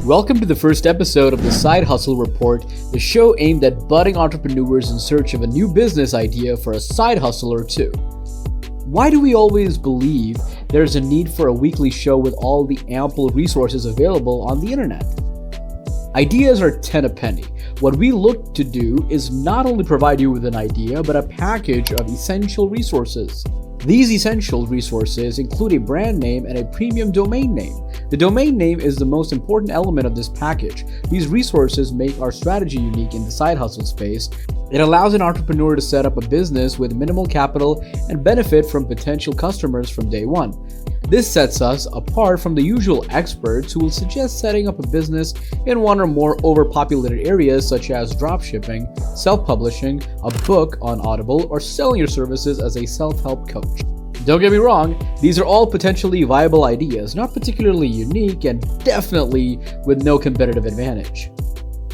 Welcome to the first episode of the Side Hustle Report, the show aimed at budding entrepreneurs in search of a new business idea for a side hustle or two. Why do we always believe there's a need for a weekly show with all the ample resources available on the internet? Ideas are 10 a penny. What we look to do is not only provide you with an idea, but a package of essential resources. These essential resources include a brand name and a premium domain name. The domain name is the most important element of this package. These resources make our strategy unique in the side hustle space. It allows an entrepreneur to set up a business with minimal capital and benefit from potential customers from day one. This sets us apart from the usual experts who will suggest setting up a business in one or more overpopulated areas such as dropshipping, self-publishing, a book on Audible, or selling your services as a self-help coach. Don't get me wrong, these are all potentially viable ideas, not particularly unique and definitely with no competitive advantage.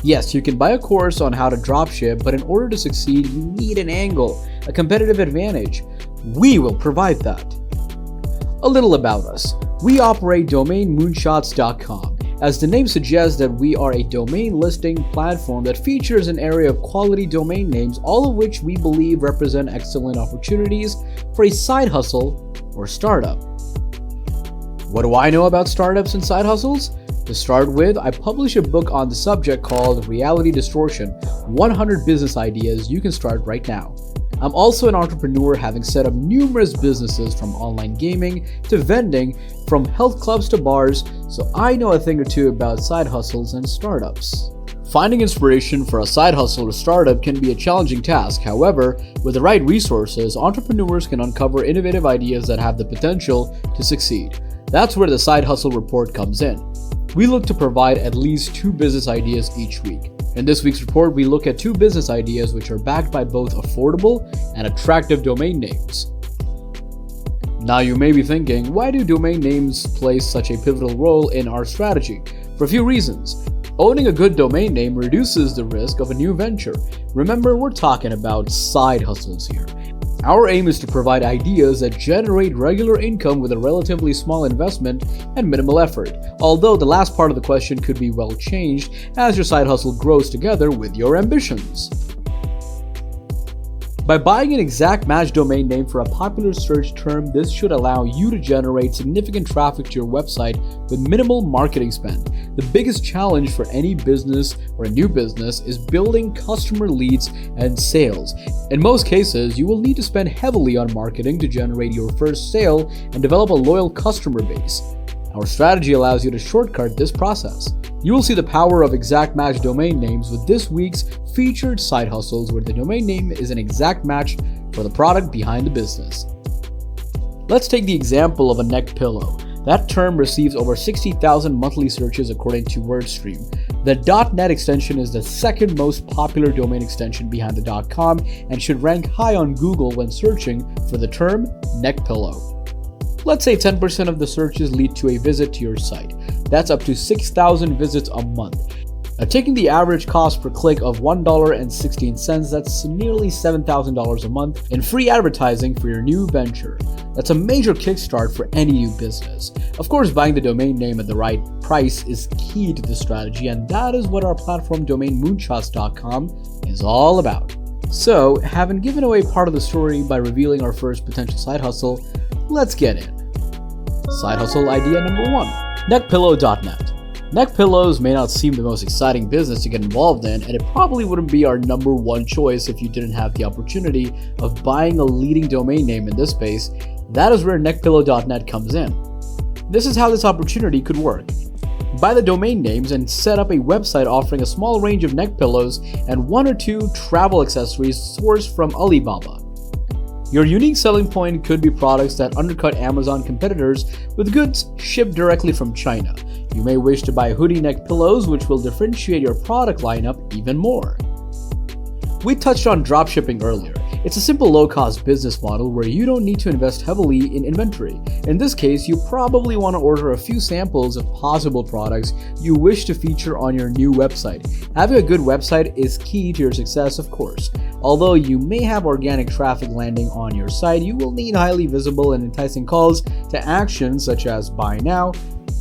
Yes, you can buy a course on how to dropship, but in order to succeed, you need an angle, a competitive advantage. We will provide that. A little about us. We operate domainmoonshots.com. As the name suggests, that we are a domain listing platform that features an array of quality domain names, all of which we believe represent excellent opportunities for a side hustle or startup. What do I know about startups and side hustles? To start with, I publish a book on the subject called Reality Distortion, 100 Business Ideas You Can Start Right Now. I'm also an entrepreneur, having set up numerous businesses from online gaming to vending, from health clubs to bars, so I know a thing or two about side hustles and startups. Finding inspiration for a side hustle or startup can be a challenging task. However, with the right resources, entrepreneurs can uncover innovative ideas that have the potential to succeed. That's where the Side Hustle Report comes in. We look to provide at least 2 business ideas each week. In this week's report, we look at 2 business ideas which are backed by both affordable and attractive domain names. Now you may be thinking, why do domain names play such a pivotal role in our strategy? For a few reasons. Owning a good domain name reduces the risk of a new venture. Remember, we're talking about side hustles here. Our aim is to provide ideas that generate regular income with a relatively small investment and minimal effort, although the last part of the question could be well changed as your side hustle grows together with your ambitions. By buying an exact match domain name for a popular search term, this should allow you to generate significant traffic to your website with minimal marketing spend. The biggest challenge for any business or a new business is building customer leads and sales. In most cases, you will need to spend heavily on marketing to generate your first sale and develop a loyal customer base. Our strategy allows you to shortcut this process. You will see the power of exact match domain names with this week's featured side hustles, where the domain name is an exact match for the product behind the business. Let's take the example of a neck pillow. That term receives over 60,000 monthly searches according to WordStream. The .net extension is the second most popular domain extension behind the .com and should rank high on Google when searching for the term neck pillow. Let's say 10% of the searches lead to a visit to your site. That's up to 6,000 visits a month. Now, taking the average cost per click of $1.16, that's nearly $7,000 a month in free advertising for your new venture. That's a major kickstart for any new business. Of course, buying the domain name at the right price is key to the strategy, and that is what our platform domainmoonshots.com is all about. So, having given away part of the story by revealing our first potential side hustle, let's get in. Side hustle idea number 1, neckpillow.net. Neck pillows may not seem the most exciting business to get involved in, and it probably wouldn't be our number 1 choice if you didn't have the opportunity of buying a leading domain name in this space. That is where neckpillow.net comes in. This is how this opportunity could work. Buy the domain names and set up a website offering a small range of neck pillows and 1 or 2 travel accessories sourced from Alibaba. Your unique selling point could be products that undercut Amazon competitors with goods shipped directly from China. You may wish to buy hoodie neck pillows, which will differentiate your product lineup even more. We touched on dropshipping earlier. It's a simple low-cost business model where you don't need to invest heavily in inventory. In this case, you probably want to order a few samples of possible products you wish to feature on your new website. Having a good website is key to your success, of course. Although you may have organic traffic landing on your site, you will need highly visible and enticing calls to action such as buy now,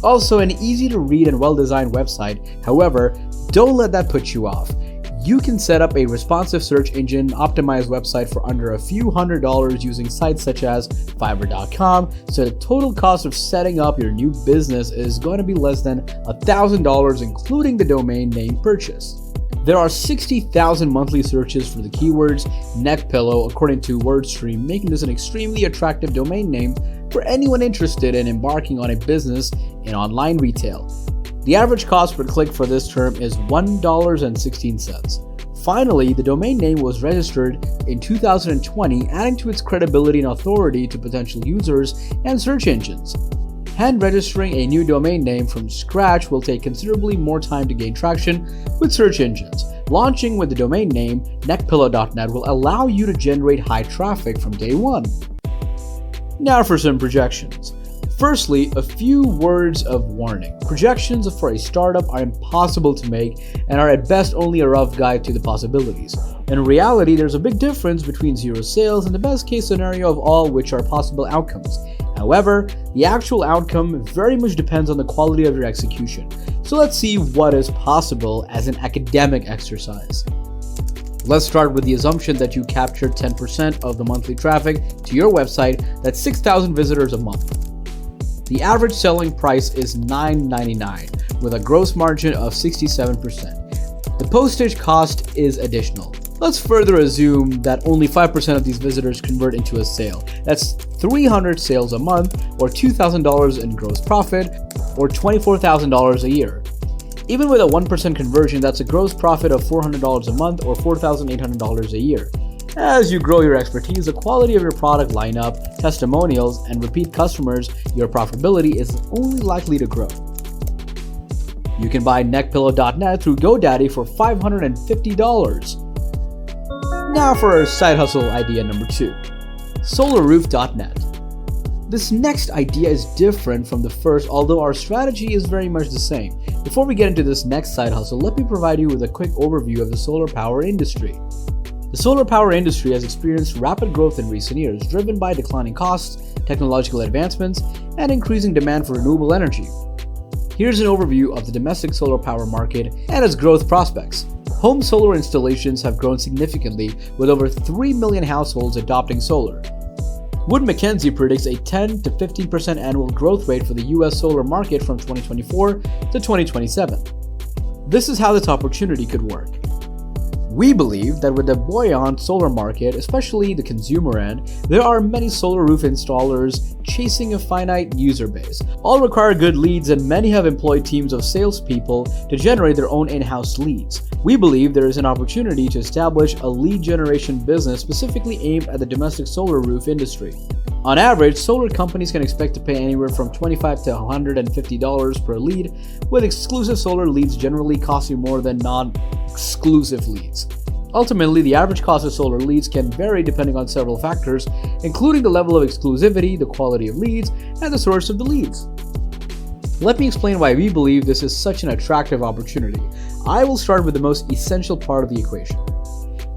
Also, an easy to read and well-designed website. However, don't let that put you off. You can set up a responsive search engine optimized website for under a few $100s using sites such as Fiverr.com, so the total cost of setting up your new business is going to be less than $1,000, including the domain name purchase. There are 60,000 monthly searches for the keywords neck pillow according to WordStream, making this an extremely attractive domain name for anyone interested in embarking on a business in online retail. The average cost per click for this term is $1.16. Finally, the domain name was registered in 2020, adding to its credibility and authority to potential users and search engines. Hand registering a new domain name from scratch will take considerably more time to gain traction with search engines. Launching with the domain name neckpillow.net will allow you to generate high traffic from day one. Now for some projections. Firstly, a few words of warning. Projections for a startup are impossible to make and are at best only a rough guide to the possibilities. In reality, there's a big difference between zero sales and the best case scenario of all, which are possible outcomes. However, the actual outcome very much depends on the quality of your execution. So let's see what is possible as an academic exercise. Let's start with the assumption that you captured 10% of the monthly traffic to your website. That's 6,000 visitors a month. The average selling price is $9.99 with a gross margin of 67%. The postage cost is additional. Let's further assume that only 5% of these visitors convert into a sale. That's 300 sales a month, or $2,000 in gross profit, or $24,000 a year. Even with a 1% conversion, that's a gross profit of $400 a month, or $4,800 a year. As you grow your expertise, the quality of your product lineup, testimonials, and repeat customers, your profitability is only likely to grow. You can buy neckpillow.net through GoDaddy for $550. Now for our side hustle idea number 2, solarroof.net. This next idea is different from the first, although our strategy is very much the same. Before we get into this next side hustle, let me provide you with a quick overview of the solar power industry. The solar power industry has experienced rapid growth in recent years, driven by declining costs, technological advancements, and increasing demand for renewable energy. Here's an overview of the domestic solar power market and its growth prospects. Home solar installations have grown significantly, with over 3 million households adopting solar. Wood Mackenzie predicts a 10 to 15% annual growth rate for the US solar market from 2024 to 2027. This is how this opportunity could work. We believe that with the buoyant solar market, especially the consumer end, there are many solar roof installers chasing a finite user base. All require good leads, and many have employed teams of salespeople to generate their own in-house leads. We believe there is an opportunity to establish a lead generation business specifically aimed at the domestic solar roof industry. On average, solar companies can expect to pay anywhere from $25 to $150 per lead, with exclusive solar leads generally costing more than non-exclusive leads. Ultimately, the average cost of solar leads can vary depending on several factors, including the level of exclusivity, the quality of leads, and the source of the leads. Let me explain why we believe this is such an attractive opportunity. I will start with the most essential part of the equation.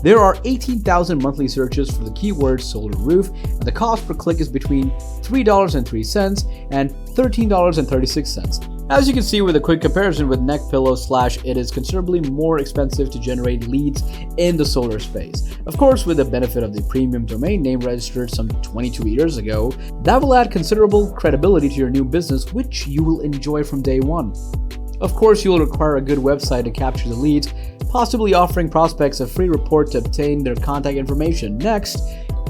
There are 18,000 monthly searches for the keyword solar roof, and the cost per click is between $3.03 and $13.36. As you can see with a quick comparison with neckpillow, it is considerably more expensive to generate leads in the solar space. Of course, with the benefit of the premium domain name registered some 22 years ago, that will add considerable credibility to your new business, which you will enjoy from day one. Of course, you will require a good website to capture the leads, possibly offering prospects a free report to obtain their contact information. Next,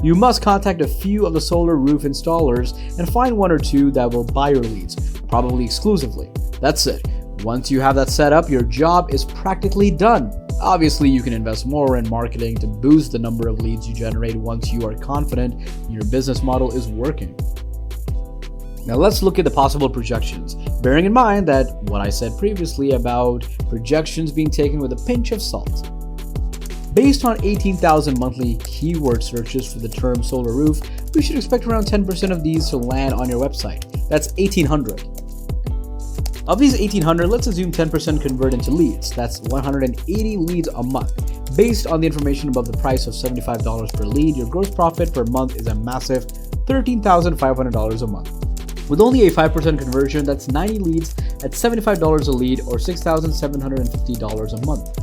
you must contact a few of the solar roof installers and find one or two that will buy your leads, probably exclusively. That's it. Once you have that set up, your job is practically done. Obviously, you can invest more in marketing to boost the number of leads you generate once you are confident your business model is working. Now let's look at the possible projections, bearing in mind that what I said previously about projections being taken with a pinch of salt. Based on 18,000 monthly keyword searches for the term solar roof, we should expect around 10% of these to land on your website. That's 1,800. Of these 1,800, let's assume 10% convert into leads. That's 180 leads a month. Based on the information above the price of $75 per lead, your gross profit per month is a massive $13,500 a month. With only a 5% conversion, that's 90 leads at $75 a lead or $6,750 a month.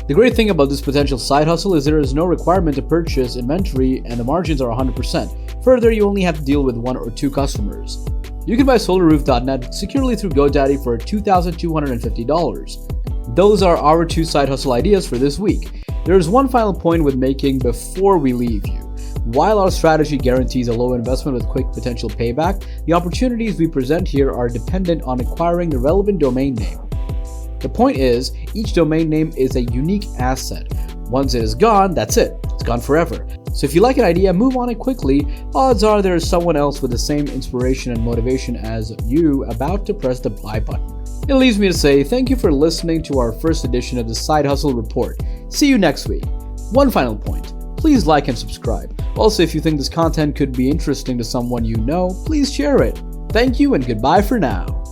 The great thing about this potential side hustle is there is no requirement to purchase inventory and the margins are 100%. Further, you only have to deal with 1 or 2 customers. You can buy solarroof.net securely through GoDaddy for $2,250. Those are our 2 side hustle ideas for this week. There is one final point with making before we leave you. While our strategy guarantees a low investment with quick potential payback, the opportunities we present here are dependent on acquiring the relevant domain name. The point is, each domain name is a unique asset. Once it is gone, that's it. It's gone forever. So if you like an idea, move on it quickly. Odds are there is someone else with the same inspiration and motivation as you about to press the buy button. It leaves me to say thank you for listening to our first edition of the Side Hustle Report. See you next week. One final point. Please like and subscribe. Also, if you think this content could be interesting to someone you know, please share it. Thank you and goodbye for now.